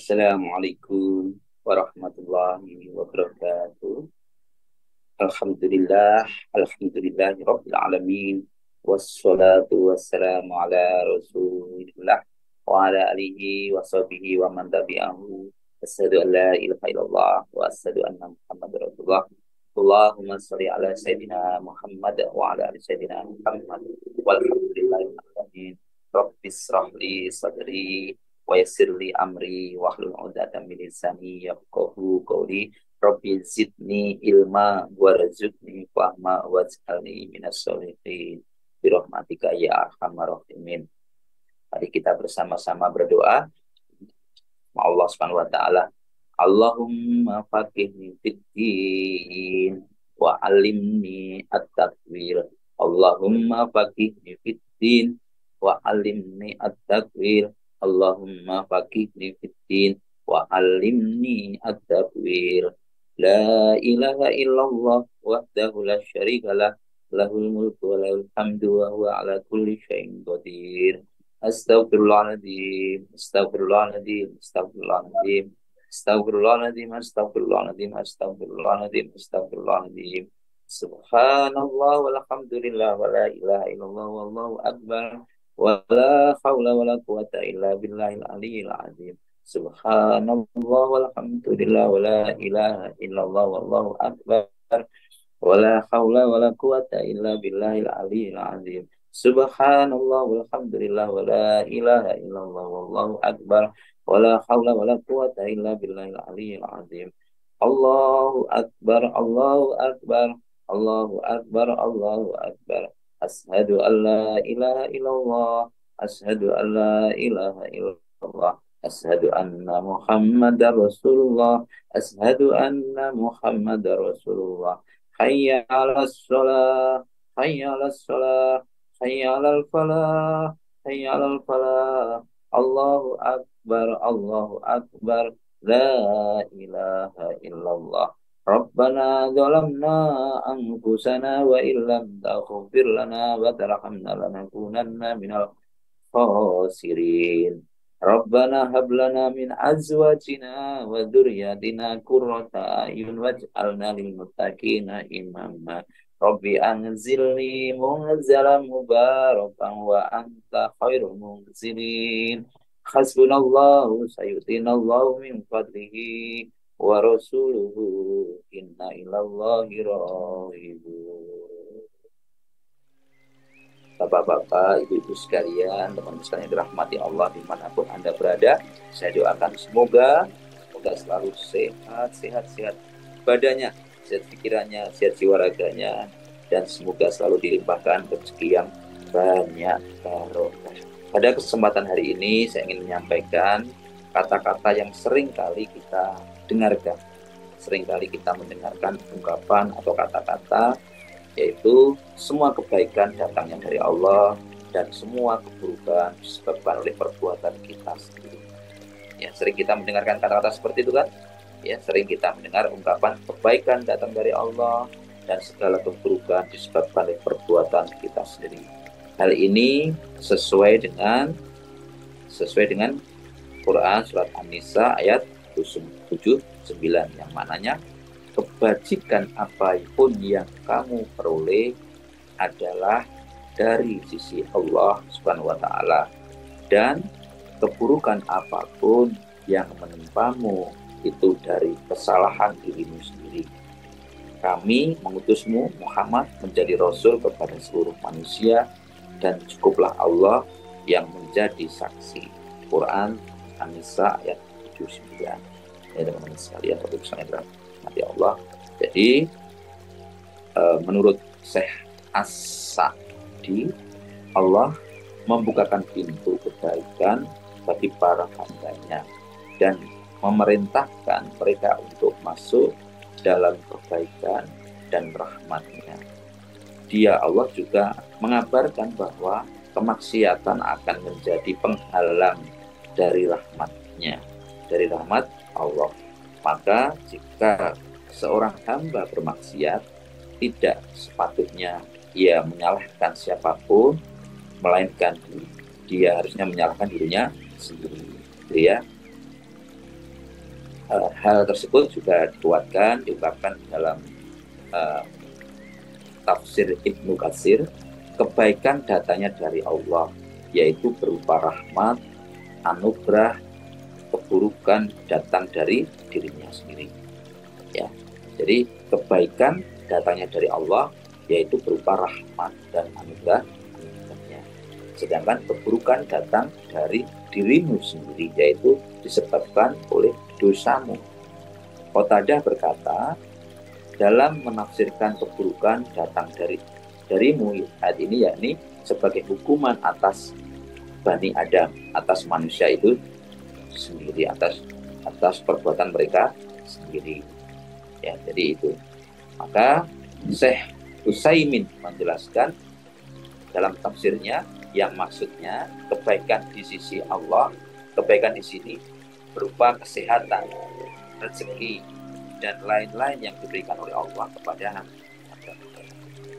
Assalamualaikum warahmatullahi wabarakatuh. Alhamdulillah, Rabbil alamin. Wassalatu wassalamu ala Rasulillah wa ala alihi wa sahbihi wa man tabi'ahu. Asyhadu an la ilaha illallah wa asyhadu anna Muhammadar Rasulullah. Allahumma shalli ala sayyidina Muhammad wa ala ali sayyidina Muhammad. Walhamdulillahil alamin. Rabbis shrah li sadri wa yassir li amri wahlul 'uqdatam min lisani yafqahu qawli. Rabbi zidni ilma warzuqni fahma waj'alni minas sholihin birahmatika ya arhamar rahimin. Mari kita bersama-sama berdoa. Allah Subhanahu wa taala. Allahumma faqihni fid-din wa 'allimni at-takwir. Allahumma faqihni fid-din wa 'allimni at-takwir. Allahumma faqihni fid-din wa 'allimni at-takwir. La ilaha illallah wahdahu la syarikalah lahul mulku wa lahul hamdu wa huwa ala kulli syai'in qadir. Astaghfirullahaladzim, astaghfirullahaladzim, astaghfirullahaladzim, astaghfirullahaladzim, astaghfirullahaladzim, astaghfirullahaladzim, astaghfirullahaladzim. Subhanallah walhamdulillah wa la ilaha illallah wallahu akbar wa la hawla wa la quwata illa billahil aliyyil azim. Subhanallah walhamdulillah wa la ilaha illallah wallahu akbar wa la hawla wa la quwata illa billahil aliyyil azim. Subhanallah walhamdulillah wa la ilaha illallah wallahu akbar wa la hawla wa la quwata illa billahil aliyyil azim. Allahu akbar, Allahu akbar, Allahu akbar, Allahu akbar. Ashhadu an la ilaha illallah, ashhadu an la ilaha illallah. Ashhadu anna Muhammadar Rasulullah. Ashhadu anna Muhammadar Rasulullah. Hayya 'alas shalah, hayya 'alas shalah, hayya 'alal falah, hayya 'alal falah. Allahu akbar, Allahu akbar. La ilaha illallah. Rabbana zalamna anfusana wa illam taghfir lana wa tarhamna lanakunanna minal khasirin. Rabbana hab lana min azwajina wa dzurriyyatina qurrata a'yun waj'alna lil muttaqina imama. Rabbi anzilni munzalan mubarakan wa anta khairul munzilin. Hasbunallahu sayutinallahu min fadlihi wa rasuluhu inna ilallahi raghibun. Bapak-bapak, ibu-ibu sekalian, teman-teman sekalian dirahmati Allah dimanapun Anda berada, saya doakan semoga selalu sehat badannya, sehat pikirannya, sehat jiwa raganya, dan semoga selalu dilimpahkan rezeki yang banyak barokah. Pada kesempatan hari ini saya ingin menyampaikan kata-kata yang sering kali kita dengarkan. Sering kali kita mendengarkan ungkapan atau kata-kata, yaitu semua kebaikan datangnya dari Allah dan semua keburukan disebabkan oleh perbuatan kita sendiri. Ya, sering kita mendengarkan kata-kata seperti itu kan? Ya, sering kita mendengar ungkapan kebaikan datang dari Allah dan segala keburukan disebabkan oleh perbuatan kita sendiri. Hal ini sesuai dengan Quran surat An-Nisa ayat 79 yang mananya kebajikan apapun yang kamu peroleh adalah dari sisi Allah Subhanahu wa taala, dan keburukan apapun yang menimpamu itu dari kesalahan dirimu sendiri. Kami mengutusmu Muhammad menjadi rasul kepada seluruh manusia, dan cukuplah Allah yang menjadi saksi. Quran An-Nisa ayat 79. Ya teman-teman sekalian, nanti Allah. Jadi menurut Syekh As-Sa'di, Allah membukakan pintu kebaikan bagi para hambanya dan memerintahkan mereka untuk masuk dalam kebaikan dan rahmatnya. Dia Allah juga mengabarkan bahwa kemaksiatan akan menjadi penghalang dari rahmatnya, dari rahmat Allah. Maka jika seorang hamba bermaksiat, tidak sepatutnya ia menyalahkan siapapun, melainkan dia harusnya menyalahkan dirinya sendiri, ya. Hal tersebut juga dikuatkan, diungkapkan dalam uh, tafsir Ibnu Katsir, kebaikan datanya dari Allah, yaitu berupa rahmat, anugerah, keburukan datang dari dirinya sendiri. Ya, jadi kebaikan datangnya dari Allah, yaitu berupa rahmat dan anugerah. Sedangkan keburukan datang dari dirimu sendiri, yaitu disebabkan oleh dosamu. Qatadah berkata, dalam menafsirkan keburukan datang darimu ayat ini, yakni sebagai hukuman atas Bani Adam, atas manusia itu sendiri, atas perbuatan mereka sendiri. Ya, jadi itu. Maka Syekh Utsaimin menjelaskan dalam tafsirnya, yang maksudnya kebaikan di sisi Allah, kebaikan di sini berupa kesehatan, rezeki, dan lain-lain yang diberikan oleh Allah kepada hamba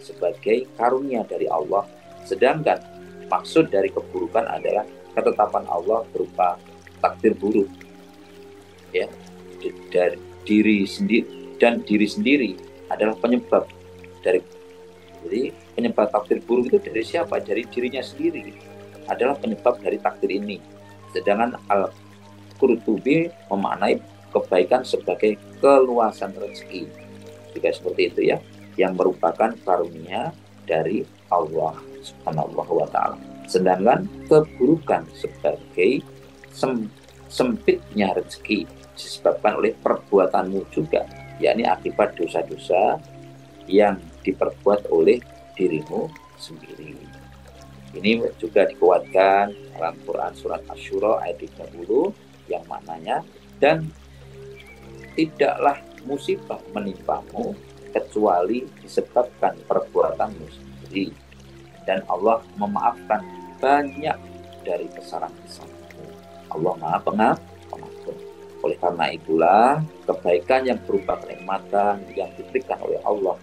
sebagai karunia dari Allah. Sedangkan maksud dari keburukan adalah ketetapan Allah berupa takdir buruk, ya, dari diri sendiri, dan diri sendiri adalah penyebab dari. Jadi penyebab takdir buruk itu dari siapa? Dari dirinya sendiri, adalah penyebab dari takdir ini. Sedangkan Al-Qurtubi memaknai kebaikan sebagai keluasan rezeki, juga seperti itu ya, yang merupakan karunia dari Allah Subhanahu wa Ta'ala. Sedangkan keburukan sebagai sempitnya rezeki disebabkan oleh perbuatanmu juga, yakni akibat dosa-dosa yang diperbuat oleh dirimu sendiri. Ini juga dikuatkan dalam Quran surat Asy-Syura ayat 30 yang maknanya, dan tidaklah musibah menimpamu kecuali disebabkan perbuatanmu sendiri, dan Allah memaafkan banyak dari kesalahan-kesalahanmu. Allah Maha Pengampun. Oleh karena itulah kebaikan yang berupa kenikmatan yang diberikan oleh Allah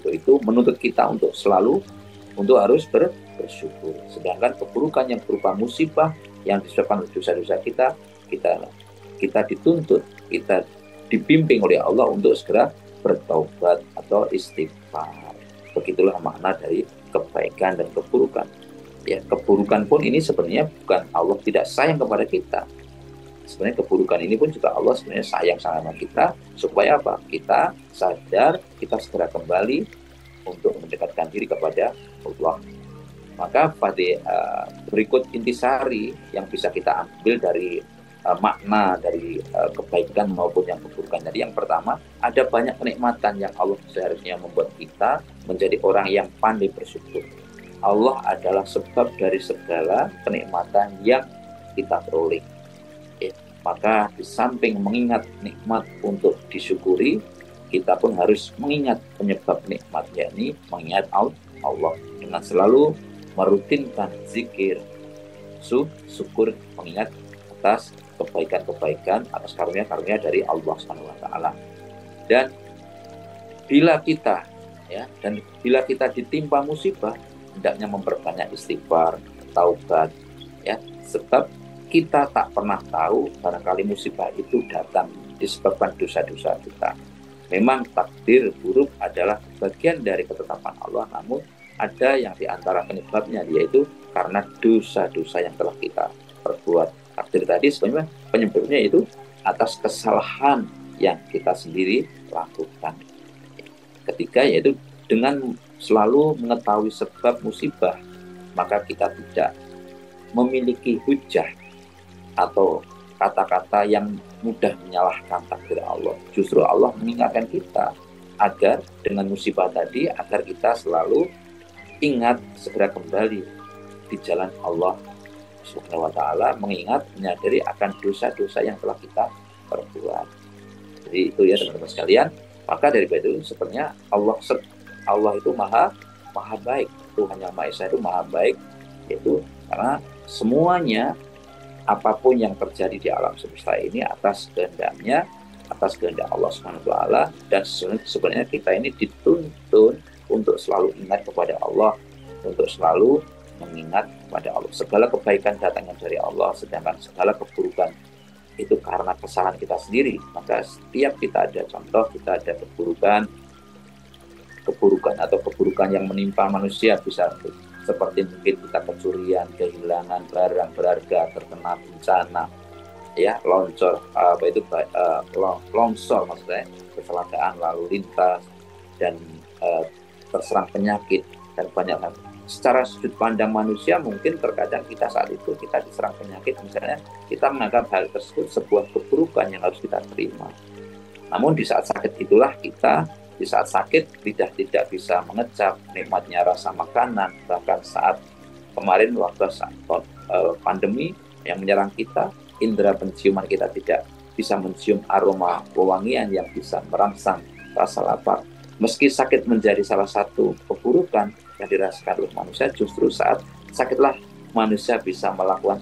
itu menuntut kita untuk selalu harus bersyukur. Sedangkan keburukan yang berupa musibah yang disebabkan oleh dosa-dosa kita dituntut, kita dibimbing oleh Allah untuk segera bertaubat atau istighfar. Begitulah makna dari kebaikan dan keburukan. Ya, keburukan pun ini sebenarnya bukan Allah tidak sayang kepada kita. Sebenarnya keburukan ini pun juga Allah sebenarnya sayang sama kita, supaya apa? Kita sadar, kita segera kembali untuk mendekatkan diri kepada Allah. Maka pada berikut intisari yang bisa kita ambil dari makna dari kebaikan maupun yang keburukan. Jadi yang pertama, ada banyak kenikmatan yang Allah seharusnya membuat kita menjadi orang yang pandai bersyukur. Allah adalah sebab dari segala kenikmatan yang kita peroleh. Maka di samping mengingat nikmat untuk disyukuri, kita pun harus mengingat penyebab nikmat, yakni mengingat Allah dengan selalu merutinkan zikir, syukur, mengingat atas kebaikan-kebaikan, atas karunia-karunia dari Allah SWT. Dan bila kita ditimpa musibah, hendaknya memperbanyak istighfar, taubat, ya, sebab kita tak pernah tahu barangkali musibah itu datang disebabkan dosa-dosa kita. Memang takdir buruk adalah bagian dari ketetapan Allah, namun ada yang diantara penyebabnya, yaitu karena dosa-dosa yang telah kita perbuat. Takdir tadi sebenarnya penyebabnya itu atas kesalahan yang kita sendiri lakukan. Ketiga, yaitu dengan selalu mengetahui sebab musibah, maka kita tidak memiliki hujah atau kata-kata yang mudah menyalahkan takdir Allah. Justru Allah mengingatkan kita agar dengan musibah tadi, agar kita selalu ingat segera kembali di jalan Allah Subhanahu wa Ta'ala, mengingat, menyadari akan dosa-dosa yang telah kita perbuat. Jadi itu ya teman-teman sekalian. Maka dari itu sebenarnya Allah itu maha baik. Tuhan Yang Maha Esa itu maha baik, yaitu karena semuanya, apapun yang terjadi di alam semesta ini atas kehendaknya, atas kehendak Allah Subhanahu wa Ta'ala. Dan sebenarnya kita ini dituntun untuk selalu ingat kepada Allah, untuk selalu mengingat kepada Allah. Segala kebaikan datangnya dari Allah, sedangkan segala keburukan itu karena kesalahan kita sendiri. Maka setiap kita ada contoh, kita ada keburukan atau keburukan yang menimpa manusia, bisa seperti mungkin kita kecurian, kehilangan barang berharga, terkena bencana, ya longsor, apa itu longsor maksudnya, kecelakaan lalu lintas, dan uh, terserang penyakit dan banyak hal. Secara sudut pandang manusia mungkin terkadang kita saat itu kita diserang penyakit misalnya, kita menganggap hal tersebut sebuah keburukan yang harus kita terima. Namun di saat sakit itulah kita, di saat sakit lidah tidak bisa mengecap nikmatnya rasa makanan. Bahkan saat kemarin waktu saat pandemi yang menyerang kita, indera penciuman kita tidak bisa mencium aroma wewangian yang bisa merangsang rasa lapar. Meski sakit menjadi salah satu keburukan yang dirasakan oleh manusia, justru saat sakitlah manusia bisa melakukan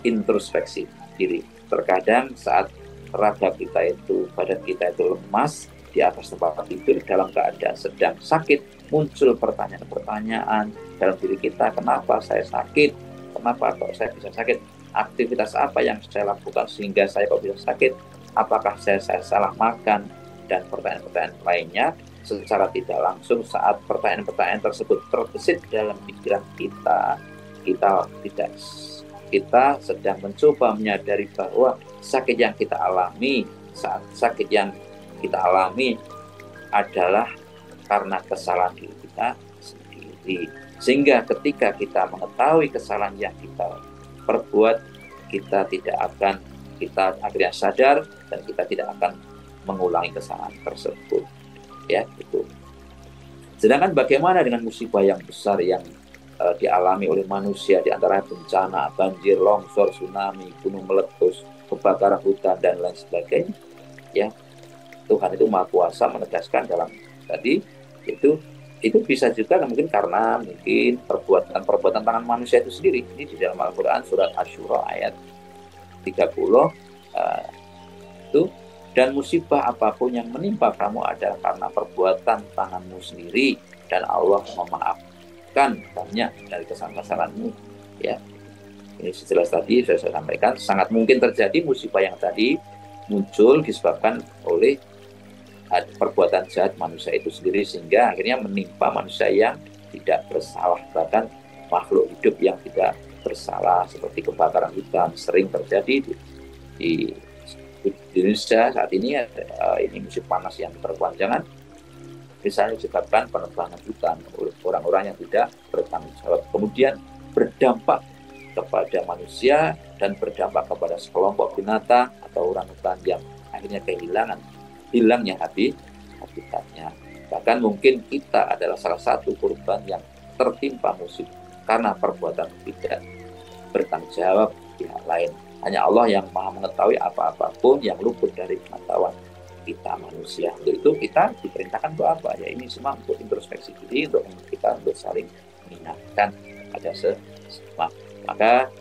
introspeksi diri. Terkadang saat raga kita itu, badan kita itu lemas di atas tempat tidur dalam keadaan sedang sakit, muncul pertanyaan-pertanyaan dalam diri kita, kenapa saya sakit, kenapa kok saya bisa sakit, aktivitas apa yang saya lakukan sehingga saya kok bisa sakit, apakah saya salah makan, dan pertanyaan-pertanyaan lainnya. Secara tidak langsung saat pertanyaan-pertanyaan tersebut terbesit dalam pikiran kita, kita sedang mencoba menyadari bahwa sakit yang kita alami, saat sakit yang kita alami adalah karena kesalahan diri kita sendiri. Sehingga ketika kita mengetahui kesalahan yang kita perbuat, kita akhirnya sadar dan kita tidak akan mengulangi kesalahan tersebut. Ya, itu. Sedangkan bagaimana dengan musibah yang besar yang dialami oleh manusia, di antara bencana, banjir, longsor, tsunami, gunung meletus, kebakaran hutan, dan lain sebagainya. Ya, Tuhan itu Maha Kuasa menegaskan dalam tadi itu bisa juga mungkin karena mungkin perbuatan tangan manusia itu sendiri. Ini di dalam Al-Quran surat Asy-Syura ayat 30 itu, dan musibah apapun yang menimpa kamu adalah karena perbuatan tanganmu sendiri, dan Allah memaafkan banyak dari kesalahan-kesalahanmu. Ya, ini sejelas tadi saya sampaikan, sangat mungkin terjadi musibah yang tadi muncul disebabkan oleh perbuatan jahat manusia itu sendiri, sehingga akhirnya menimpa manusia yang tidak bersalah. Bahkan makhluk hidup yang tidak bersalah seperti kebakaran hutan sering terjadi di Indonesia saat ini. Ini musim panas yang berkepanjangan, misalnya disebabkan penebangan hutan oleh orang-orang yang tidak bertanggung jawab, kemudian berdampak kepada manusia dan berdampak kepada sekelompok binatang atau orang hutan yang akhirnya hilangnya habitatnya. Bahkan mungkin kita adalah salah satu korban yang tertimpa musibah karena perbuatan tidak bertanggung jawab pihak lain. Hanya Allah yang Maha mengetahui apa-apapun yang luput dari pengetahuan kita manusia. Untuk itu kita diperintahkan untuk apa? Ya ini semua untuk introspeksi diri, untuk kita untuk saling mengingatkan ada sesama. Maka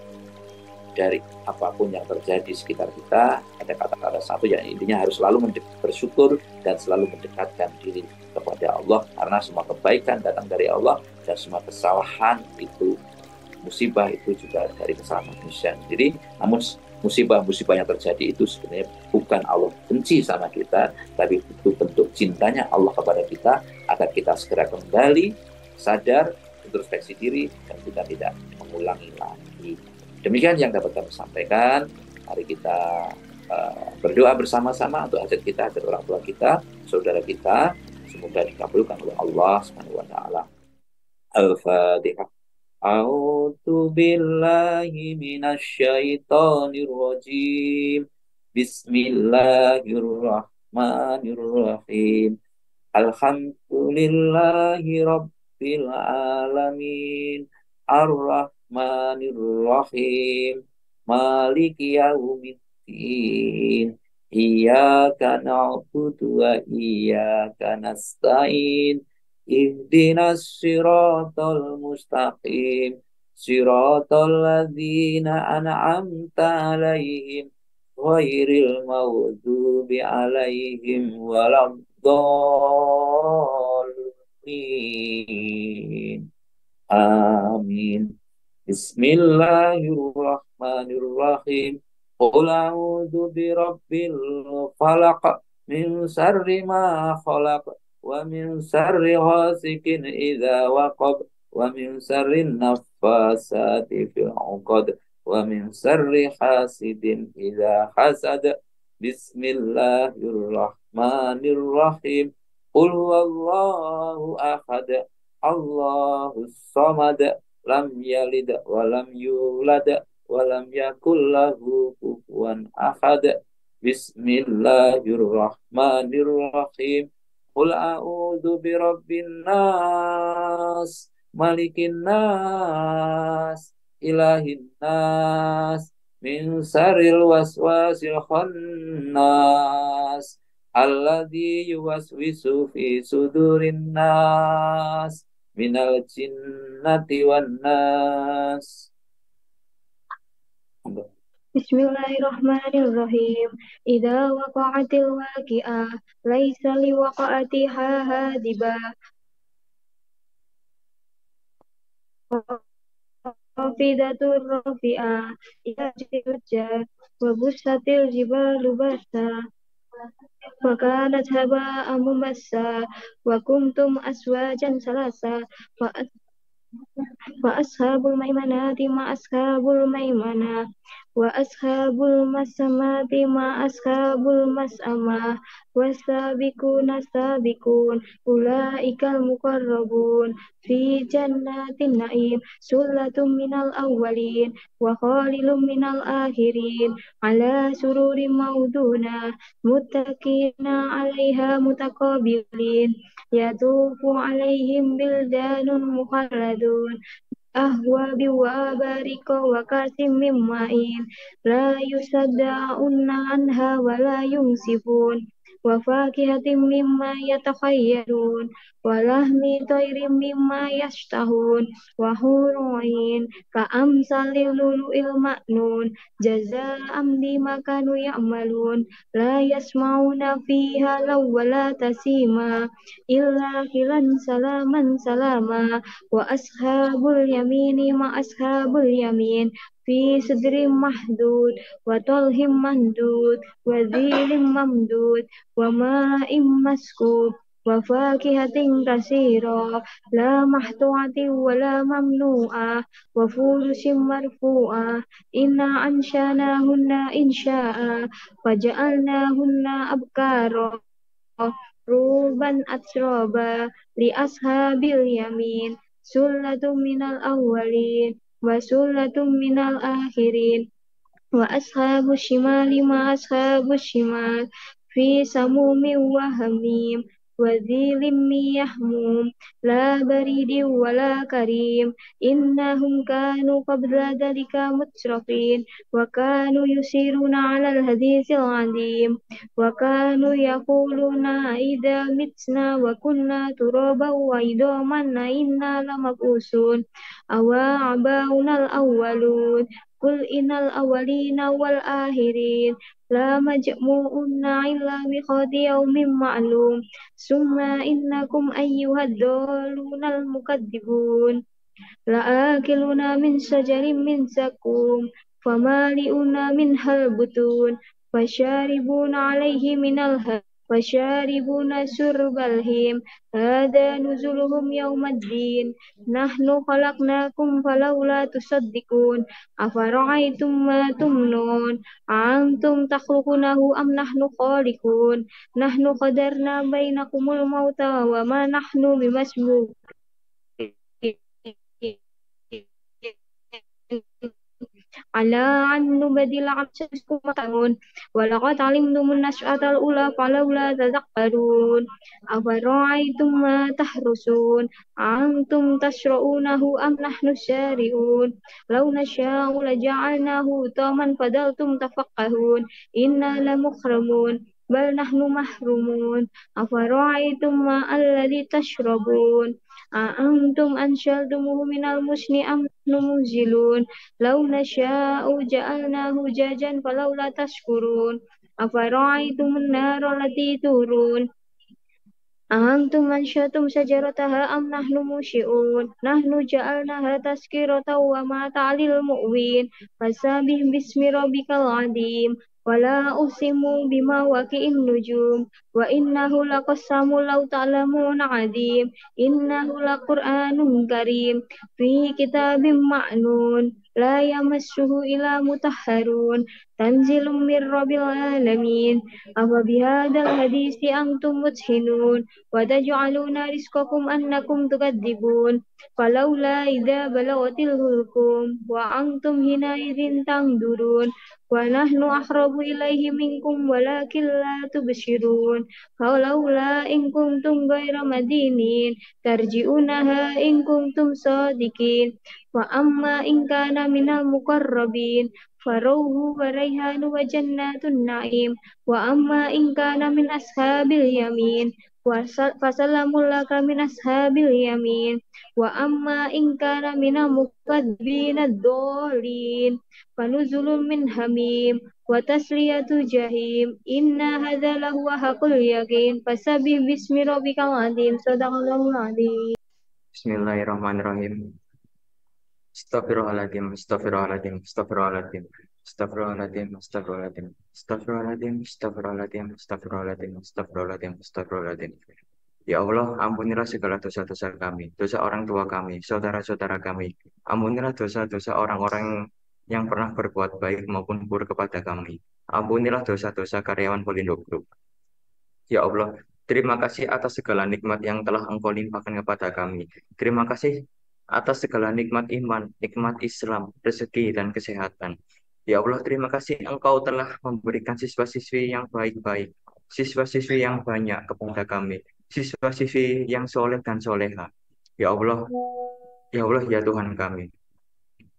dari apapun yang terjadi di sekitar kita, ada kata-kata satu yang intinya harus selalu bersyukur dan selalu mendekatkan diri kepada Allah, karena semua kebaikan datang dari Allah dan semua kesalahan itu, musibah itu juga dari kesalahan manusia. Jadi namun musibah-musibah yang terjadi itu sebenarnya bukan Allah benci sama kita, tapi itu bentuk cintanya Allah kepada kita agar kita segera kembali sadar, introspeksi diri, dan kita tidak mengulangi lagi. Demikian yang dapat kami sampaikan. Mari kita berdoa bersama-sama untuk hajat kita, hajat orang tua kita, saudara kita, semoga dikabulkan oleh Allah Subhanahu wa taala. Al-Fatihah. A'udzu billahi minasy syaithanir rajim. Bismillahirrahmanirrahim. Alhamdulillahi rabbil alamin. Ar-Rahmanir-Rahim. Maliki yaumiddin. Iyyaka na'budu wa iyyaka nasta'in. Ihdinas siratal mustaqim. Siratal ladzina an'amta 'alaihim ghairil maghdubi 'alaihim waladdallin. Amin. Bismillahirrahmanirrahim. قل أعوذ برب الفلق من شر ما خلق ومن شر غاسق إذا وقب ومن شر النفاسات في العقد ومن شر حاسد إذا حسد بسم الله الرحمن الرحيم قل هو الله أحد الله الصمد لم يلد ولم يولد ولم يكن له كفوا أحد بسم الله الرحمن الرحيم قل أعوذ برب الناس ملك الناس إله الناس من شر الوسواس الخناس الذي يوسوس في صدور الناس من الجنة والناس. Bismillahirrahmanirrahim. Idza waqa'atil waqi'ah laisa liwaqa'atiha hadibah khafidatur rafi'ah idza rujat wa busatil jibalu basa wa kanat haba'an mubassa wa kuntum aswajan salasa wa ashabul maimanati ma ashabul maimanah wa ashabul masamati ma ashabul masamah wasabiquna sabiqun ulaikal muqarrabun fi jannatin na'im sullatum minal awwalin wa qalilum minal akhirin ala sururin mauduna muttaqina 'alaiha mutaqabilin yatufu 'alaihim bildanun mukhalladun أهوى وأبارك وكأس من معين لا يصدعون عنها ولا ينصفون وفاكهة مما يتخيرون ولحم طير مما يشتهون وحور عين كأمثال اللؤلؤ المكنون جزاء بما كانوا يعملون لا يسمعون فيها لغوا ولا تسيما إلا قيلا سلاما سلاما وأصحاب اليمين ما أصحاب اليمين في سدر محدود وطلح ممدود وذيل ممدود وماء مسكوب وفاكهة كثيرة لا مقطوعة ولا ممنوعة وفرش مرفوعة إنا أنشأناهن إنشاء فجعلناهن أبكارا عُرُبًا أَتْرَابًا لِأَصْحَابِ الْيَمِينِ ثُلَّةٌ مِنَ الْأَوَّلِينَ وَثُلَّةٌ مِنَ الْآخِرِينَ وأصحاب الشمال ما أصحاب الشمال في سموم وحميم وذيل من يحموم لا بريد ولا كريم إنهم كانوا قبل ذلك مترفين وكانوا يسيرون على الحديث العظيم وكانوا يقولون إذا متنا وكنا ترابا وعظاما إنا لمبعوثون أو آباؤنا الأولون قل إن الأولين والآخرين لمجموعون إلى ميقات يوم معلوم ثم إنكم أيها الضالون المكذبون لآكلون من شجر من زقوم فمالئون منها البطون فشاربون عليه من الهم فشاربون شرب الهيم هذا نزلهم يوم الدين نحن خلقناكم فلولا تصدقون أفرأيتم ما تمنون أأنتم تخلقونه أم نحن خالقون نحن قدرنا بينكم الموت وما نحن بمسبوقين على أن نبدل أمثالكم مكانون ولقد علمتم النشأة الأولى فلولا تذكرون أفرأيتم ما تحرسون أأنتم تشرؤونه أم نحن الشارعون لو نشاء لجعلناه حطاما فظلتم تفكهون إنا لمغرمون بل نحن محرومون أفرأيتم ما الذي تشربون أأنتم أنشأتموه من المزن أم نحن المنزلون لو نشاء جعلناه جاجا فلولا تشكرون أفرأيتم النار التي تورون أأنتم أنشأتم شجرتها أم نحن منشئون نحن جعلناها تذكرة ومتاعا للمقوين فسبح باسم ربك العظيم ولا أقسم بمواقع النجوم وإنه لقسم لو تعلمون عظيم إنه لقرآن كريم في كتاب معنون لا يمسه إلا مطهرون تنزيل من رب العالمين أفبهذا الحديث أنتم مدهنون وتجعلون رزقكم أنكم تكذبون فلولا إذا بلغت الحلقوم وأنتم حينئذ تنظرون ونحن أقرب إليه منكم ولكن لا تبصرون فلولا إن كنتم غير مدينين ترجعونها إن كنتم صادقين وأما إن كان من المقربين فروح وريحان وجنات النعيم وأما إن كان من أصحاب اليمين فسلام لك من أصحاب اليمين وأما إن كان من المكذبين الضالين فنزل من حميم وتسلية جحيم إن هذا لهو حق اليقين فسبح باسم ربك العظيم صدق الله العظيم. Bismillahirrahmanirrahim. Astagfirullahaladzim, astagfirullahaladzim, astagfirullahaladzim, astagfirullahaladzim, astagfirullahaladzim, astagfirullahaladzim, astagfirullahaladzim, astagfirullahaladzim, astagfirullahaladzim, astagfirullahaladzim. Ya Allah, ampunilah segala dosa-dosa kami, dosa orang tua kami, saudara-saudara kami. Ampunilah dosa-dosa orang-orang yang pernah berbuat baik maupun buruk kepada kami. Ampunilah dosa-dosa karyawan Polindo Group. Ya Allah, terima kasih atas segala nikmat yang telah Engkau limpahkan kepada kami. Terima kasih atas segala nikmat iman, nikmat Islam, rezeki, dan kesehatan. Ya Allah, terima kasih Engkau telah memberikan siswa-siswi yang baik-baik, siswa-siswi yang banyak kepada kami, siswa-siswi yang soleh dan soleha. Ya Allah, ya Allah, ya Tuhan kami.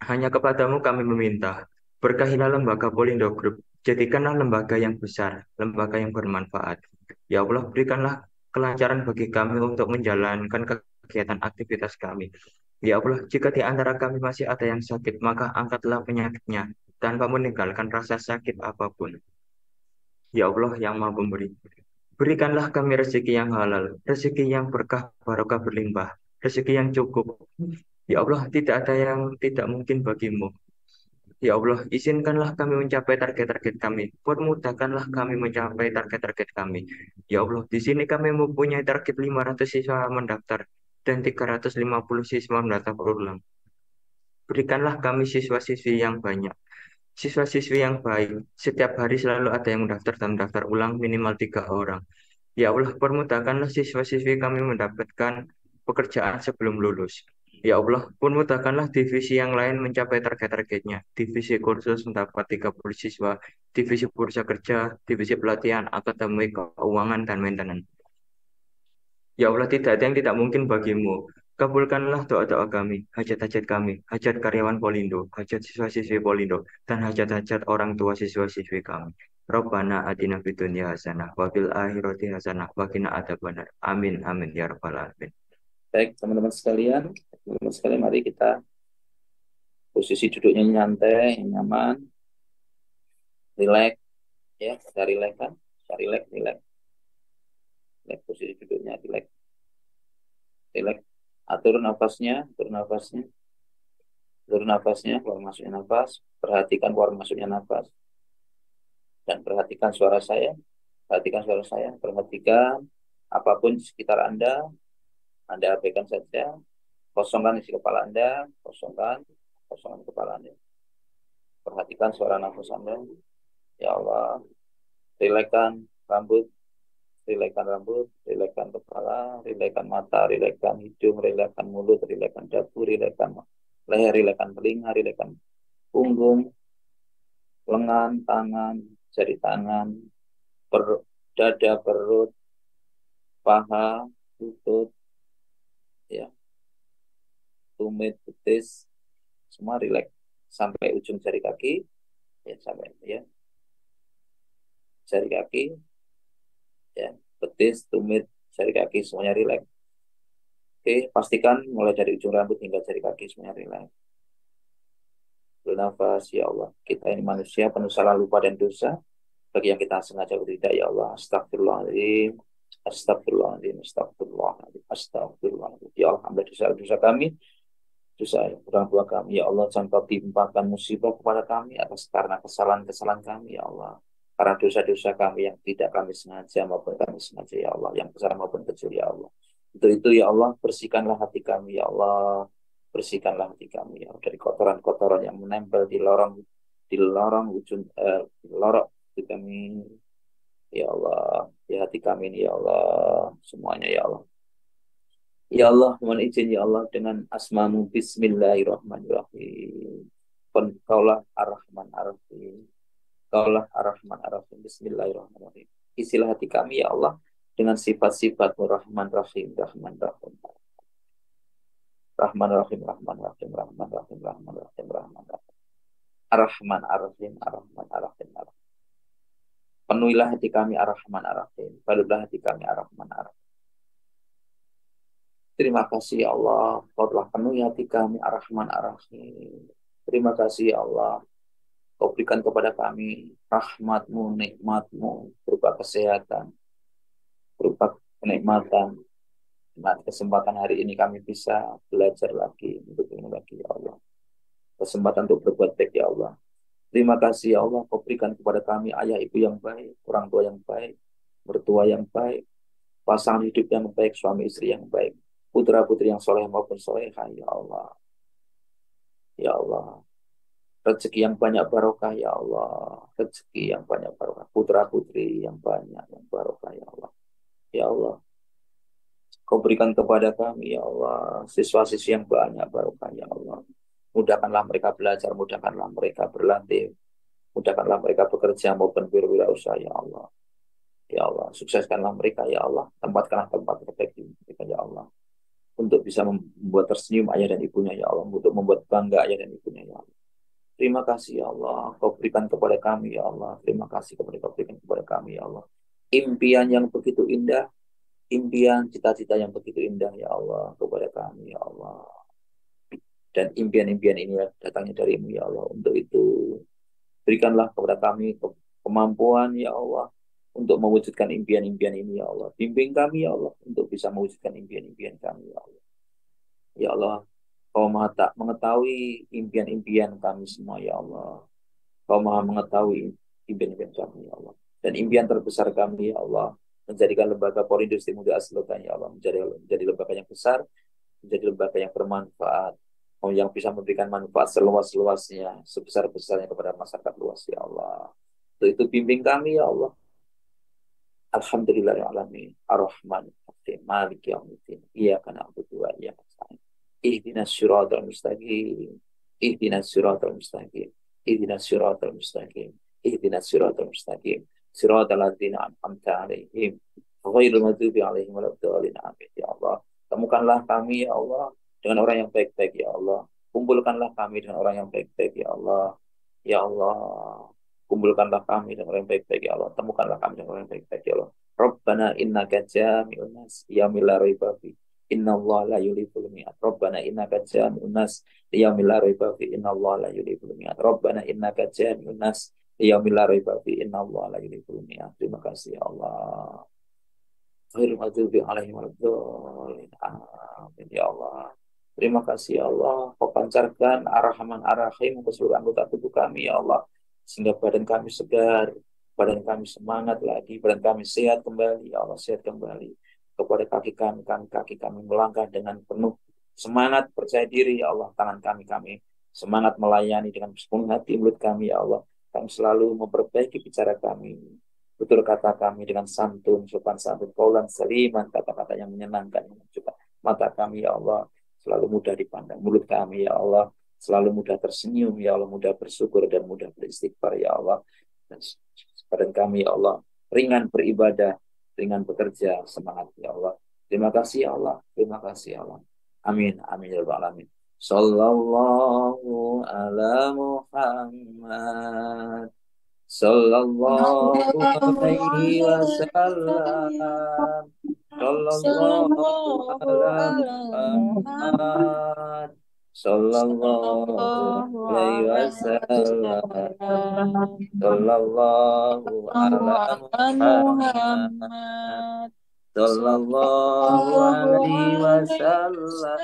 Hanya kepadamu kami meminta, berkahilah lembaga Polindo Group, jadikanlah lembaga yang besar, lembaga yang bermanfaat. Ya Allah, berikanlah kelancaran bagi kami untuk menjalankan kegiatan aktivitas kami. Ya Allah, jika di antara kami masih ada yang sakit, maka angkatlah penyakitnya, tanpa meninggalkan rasa sakit apapun. Ya Allah yang Maha Pemberi, berikanlah kami rezeki yang halal, rezeki yang berkah, barokah berlimpah, rezeki yang cukup. Ya Allah, tidak ada yang tidak mungkin bagimu. Ya Allah, izinkanlah kami mencapai target-target kami. Permudahkanlah kami mencapai target-target kami. Ya Allah, di sini kami mempunyai target 500 siswa mendaftar dan 350 siswa mendaftar ulang. Berikanlah kami siswa-siswi yang banyak, siswa-siswi yang baik. Setiap hari selalu ada yang mendaftar dan mendaftar ulang minimal 3 orang. Ya Allah, permudahkanlah siswa-siswi kami mendapatkan pekerjaan sebelum lulus. Ya Allah, permudahkanlah divisi yang lain mencapai target-targetnya. Divisi kursus mendapat 30 siswa, divisi bursa kerja, divisi pelatihan, akademik, keuangan, dan maintenance. Ya Allah, tidak ada yang tidak mungkin bagimu. Kabulkanlah doa-doa kami, hajat-hajat kami, hajat karyawan Polindo, hajat siswa-siswi Polindo, dan hajat-hajat orang tua siswa-siswi kami. Rabbana atina fid dunya hasanah wa fil akhirati hasanah wa qina adzabannar. Amin amin ya rabbal alamin. Baik, teman-teman sekalian, mari kita posisi duduknya nyantai, nyaman, rileks, ya, kita rileks kan, kita rileks, posisi duduknya rileks, atur nafasnya, keluar masuknya nafas, perhatikan keluar masuknya nafas, dan perhatikan suara saya, perhatikan apapun di sekitar Anda abaikan saja, kosongkan isi kepala Anda, kosongkan kepala Anda. Perhatikan suara nafas Anda. Ya Allah, rilekskan rambut, rilekskan kepala, rilekskan mata, rilekskan hidung, rilekskan mulut, rilekskan dagu, rilekskan leher, rilekskan telinga, rilekskan punggung, lengan, tangan, jari tangan, dada, perut, paha, lutut, ya, tumit, betis, semua rileks sampai ujung jari kaki, ya, sampai ya, jari kaki, ya, betis, tumit, jari kaki semuanya rileks. Oke, pastikan mulai dari ujung rambut hingga jari kaki semuanya rileks. Bernafas, ya Allah, kita ini manusia penuh salah, lupa, dan dosa. Bagi yang kita sengaja atau tidak, ya Allah, astagfirullahaladzim, Astagfirullahaladzim, astagfirullahaladzim, astagfirullahaladzim. Ya Allah, hamba dosa-dosa kami, dosa orang tua kami, ya Allah, jangan kau timpakan musibah kepada kami atas karena kesalahan-kesalahan kami, ya Allah. Karena dosa-dosa kami yang tidak kami sengaja maupun kami sengaja, ya Allah, yang besar maupun kecil, ya Allah. Untuk itu, ya Allah, bersihkanlah hati kami, ya Allah. Bersihkanlah hati kami, ya Allah, dari kotoran-kotoran yang menempel di lorong ujung, di lorong hati kami, ya Allah, di hati kami ini, ya Allah, semuanya, ya Allah. Ya Allah, mohon izin ya Allah dengan asmamu Bismillahirrahmanirrahim. Kaulah Ar-Rahman Ar-Rahim. Kaulah Ar-Rahman Ar-Rahim. Bismillahirrahmanirrahim. Isilah hati kami ya Allah dengan sifat-sifatmu Rahman Rahim, Rahman Rahim. Rahman Rahim, Rahman Rahim, Rahman Rahim, Rahman Rahim, Rahman Rahim. Ar-Rahman Ar-Rahim, Ar-Rahman Ar-Rahim, Ar-Rahim. Penuhilah hati kami Ar-Rahman Ar-Rahim. Balutlah hati kami Ar-Rahman Ar-Rahim. Terima kasih ya Allah, Kau telah penuhi hati kami Ar-Rahman Ar-Rahim. Terima kasih ya Allah, Kau berikan kepada kami rahmat-Mu, nikmat-Mu, berupa kesehatan, berupa kenikmatan. Dengan kesempatan hari ini kami bisa belajar lagi, untuk ilmu lagi ya Allah. Kesempatan untuk berbuat baik ya Allah. Terima kasih ya Allah, Kau berikan kepada kami ayah ibu yang baik, orang tua yang baik, mertua yang baik, pasangan hidup yang baik, suami istri yang baik, putra-putri yang soleh maupun solehah, ya Allah. Ya Allah. Rezeki yang banyak barokah, ya Allah. Rezeki yang banyak barokah. Putra-putri yang banyak, yang barokah, ya Allah. Ya Allah. Kau berikan kepada kami, ya Allah, siswa-siswi yang banyak barokah, ya Allah. Mudahkanlah mereka belajar, mudahkanlah mereka berlatih, mudahkanlah mereka bekerja maupun berwirausaha, ya Allah. Ya Allah, sukseskanlah mereka, ya Allah. Tempatkanlah tempat terbaik di mereka, ya Allah. Untuk bisa membuat tersenyum ayah dan ibunya, ya Allah. Untuk membuat bangga ayah dan ibunya, ya Allah. Terima kasih, ya Allah. Kau berikan kepada kami, ya Allah. Terima kasih kepada Kau berikan kepada kami, ya Allah. Impian yang begitu indah. Impian, cita-cita yang begitu indah, ya Allah. Kepada kami, ya Allah. Dan impian-impian ini datangnya dari-Mu, ya Allah. Untuk itu, berikanlah kepada kami kemampuan, ya Allah, untuk mewujudkan impian-impian ini, ya Allah. Bimbing kami, ya Allah, untuk bisa mewujudkan impian-impian kami, ya Allah. Ya Allah, Kau maha tak mengetahui impian-impian kami semua, ya Allah. Kau maha mengetahui impian-impian kami, ya Allah. Dan impian terbesar kami, ya Allah, menjadikan lembaga Polindustri Muda Aslokan, ya Allah, menjadi lembaga yang besar, menjadi lembaga yang bermanfaat, yang bisa memberikan manfaat seluas-luasnya, sebesar-besarnya kepada masyarakat luas, ya Allah. Untuk itu bimbing kami, ya Allah. Alhamdulillahirrahmanirrahim. Ar-Rahman Ar-Rahim. Maliki yaumiddin. Iyyaka na'budu wa iyyaka nasta'in. Ihdinas siratal mustaqim. Ihdinas siratal mustaqim. Ihdinas siratal mustaqim. Ihdinas siratal mustaqim. Siratal ladzina an'amta 'alaihim ghairil maghdubi 'alaihim waladdallin. Amin ya Allah. Temukanlah kami ya Allah dengan orang yang baik-baik ya Allah. Kumpulkanlah kami dengan orang yang baik-baik ya Allah. Ya Allah. Kumpulkanlah kami dengan orang yang baik-baik ya Allah. Temukanlah kami dengan orang yang baik-baik ya Allah. Rabbana innaka jami'un nas yaumil la raiba fi. Innallaha la yuliful mi'ad. Rabbana innaka jami'un nas yaumil la raiba fi. Innallaha la yuliful mi'ad. Rabbana innaka jami'un nas yaumil la raiba fi. Innallaha la yuliful mi'ad. Terima kasih ya Allah. Khairul maghdubi 'alaihim waladdallin. Amin ya Allah. Terima kasih ya Allah. Kau pancarkan Ar-Rahman Ar-Rahim ke seluruh anggota tubuh kami ya Allah. Sehingga badan kami segar, badan kami semangat lagi, badan kami sehat kembali, ya Allah, sehat kembali. Kepada kaki kami melangkah dengan penuh semangat, percaya diri, ya Allah. Tangan kami semangat melayani dengan sepenuh hati. Mulut kami, ya Allah, kami selalu memperbaiki bicara kami, tutur kata kami dengan santun, sopan santun, qaulan saliman, kata-kata yang menyenangkan, yang menunjukkan. Mata kami, ya Allah, selalu mudah dipandang. Mulut kami, ya Allah, selalu mudah tersenyum, ya Allah, mudah bersyukur dan mudah beristighfar, ya Allah. Dan badan kami, ya Allah, ringan beribadah, ringan bekerja, semangat, ya Allah. Terima kasih, ya Allah. Terima kasih, ya Allah. Amin. Amin, ya Rabbal Alamin. Sallallahu ala Muhammad. Sallallahu alaihi wasallam. Sallallahu ala Muhammad. Sallallahu alaihi wasallam. Sallallahu ala Muhammad. Sallallahu alaihi wasallam.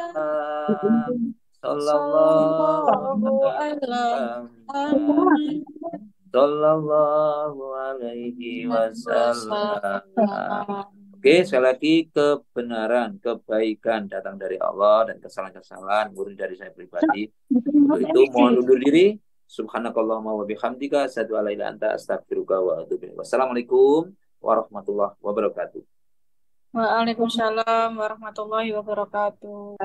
Sallallahu alaihi Sallallahu alaihi wasallam. Oke, sekali lagi kebenaran, kebaikan datang dari Allah dan kesalahan-kesalahan murni dari saya pribadi. Untuk itu mohon undur diri. Subhanakallahumma wa bihamdika asyhadu an la ilaha illa anta astaghfiruka wa atubu ilaik. Wassalamualaikum warahmatullahi wabarakatuh. Waalaikumsalam warahmatullahi wabarakatuh.